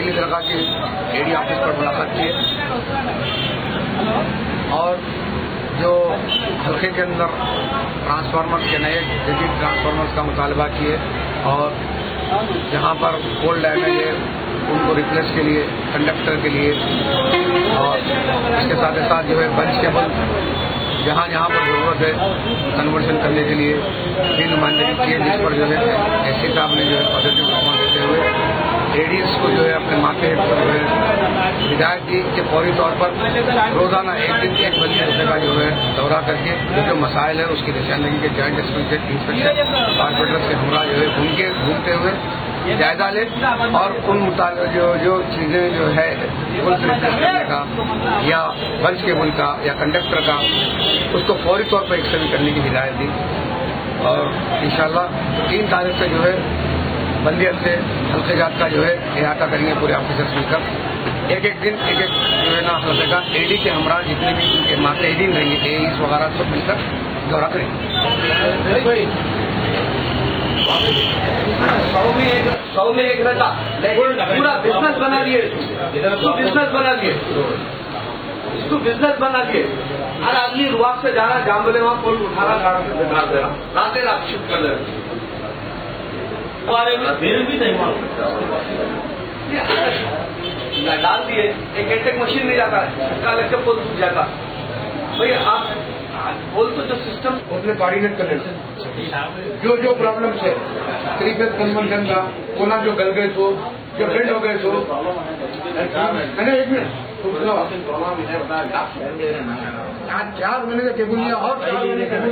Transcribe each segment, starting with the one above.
अली दरगाह के AD office पर मुलाकात की और जो हल्के के अंदर ट्रांसफार्मर के नए जदीद ट्रांसफार्मर्स का मुतालबा किए और जहाँ पर पोल डैमेज है उनको रिप्लेस के लिए, कंडक्टर के लिए और इसके साथ ही साथ जो है बंच केबल जहाँ जहाँ पर जरूरत है कन्वर्शन करने के लिए भी नुमाइंदगी की, जिस पर जो है एससी साहब ने जो है पॉजिटिव रिस्पॉन्स देते हुए एडीएस को जो है अपने माथे पर जो है हिदायत दी कि फौरी तौर पर रोजाना एक दिन एक बल्ले का जो है दौरा करके जो मसाइल है उसकी निशानदेही के जॉइंट इंस्पेक्टर कॉर्पोरेटर्स के हमरा जो है उनके घूमते हुए जायजा ले और उन जो चीजें जो है पुल करने का या बंच केबल का या कंडक्टर का उसको फौरी तौर पर एक्शन करने की हिदायत दी और इंशाल्लाह 3 तारीख से जो है बंदियत से हल्के जात का जो है इहाता करेंगे पूरे ऑफिसर्स मिलकर। एक दिन एक जो है ना हल्के का एडी के हमरा जितने भी उनके माते एडी रहेंगे एईस वगैरह सब मिलकर दौरा करेंगे। 100 में एक रहता पूरा बिजनेस बना दिए, बिजनेस बना दिए, इसको बिजनेस बना दिए। हर आदमी रुआब से जाना, जहाँ बोले वहाँ पुल उठाना, गाड़ से बिगाड़ देना, रातें रात शिफ्ट कर देना। बिल भी नहीं डाल दिए, एक एटेक मशीन नहीं जाता है, उसका अलग से पुल टूट जाता। भाई आप बोल तो जो सिस्टम उसने कोऑर्डिनेट कर लेते जो प्रॉब्लम है 3 फेज कन्वर्जन का कोना जो गल गए तो जो बेंड हो गए तो मैंने 1 मिनट आज 4 महीने का केबल लिया और 4 महीने केबल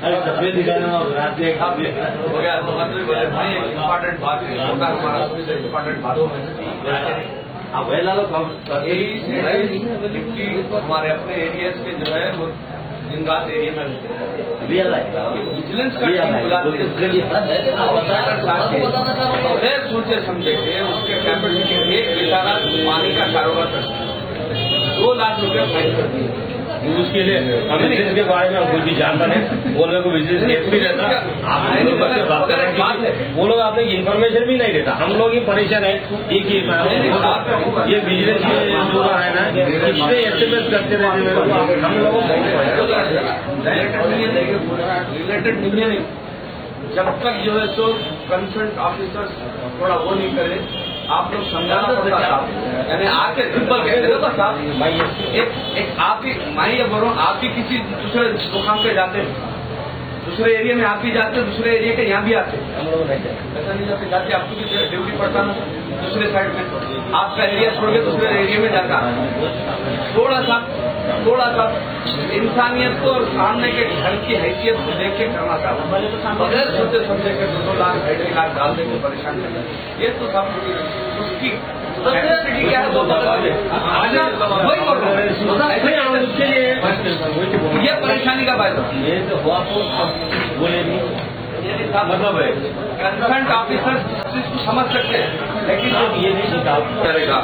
सफेद दिखाने हो गया। इम्पोर्टेंट बात है, इम्पोर्टेंट बातों में अब हमारे अपने एरियाज के जो है वो जिनगात एरिया में विजिलेंस का सोचे समझे के उसके कैपेसिटी एक बेचारा पानी का कारोबार करता है, 2 लाख रुपये फाइन कर दिए। उसके लिए हम बिजनेस के बारे में कुछ भी जानता नहीं, वो लोग बिजनेस केस भी रहता, बात करेंगे वो लोग आपने इन्फॉर्मेशन भी नहीं देता। हम लोग ही परेशान है ये बिजनेस जो है ना इसमें एस्टिमेट करते रहते हम लोग रिलेटेड नहीं है। जब तक जो है सो कंसर्न ऑफिसर थोड़ा वो नहीं करे, आप लोग समझाना पड़ता है, यानी आके सिंपल कहते हो साहब एक आप ही मैं ये बोल रहा हूँ, आप ही किसी दूसरे दुकान पे जाते हैं, दूसरे एरिया में आप भी जाते हैं, दूसरे एरिया के यहाँ भी आते हैं, हम लोग ऐसा नहीं जाते आपको भी ड्यूटी पड़ता ना दूसरे साइड में, आपका एरिया छोड़ के दूसरे एरिया में जाता। थोड़ा सा इंसानियत को और सामने के घर की हैसियत को देख के करना चाहता, बगैर सोचे समझे के 2 लाख 2.5 लाख डाल देंगे परेशान करना, ये तो सब उसकी क्या है वो उसके लिए ये परेशानी का फायदा ये तो हुआ बोले नहीं मतलब है। कंसर्न ऑफिसर इस चीज को समझ सकते हैं, लेकिन ये नहीं करेगा।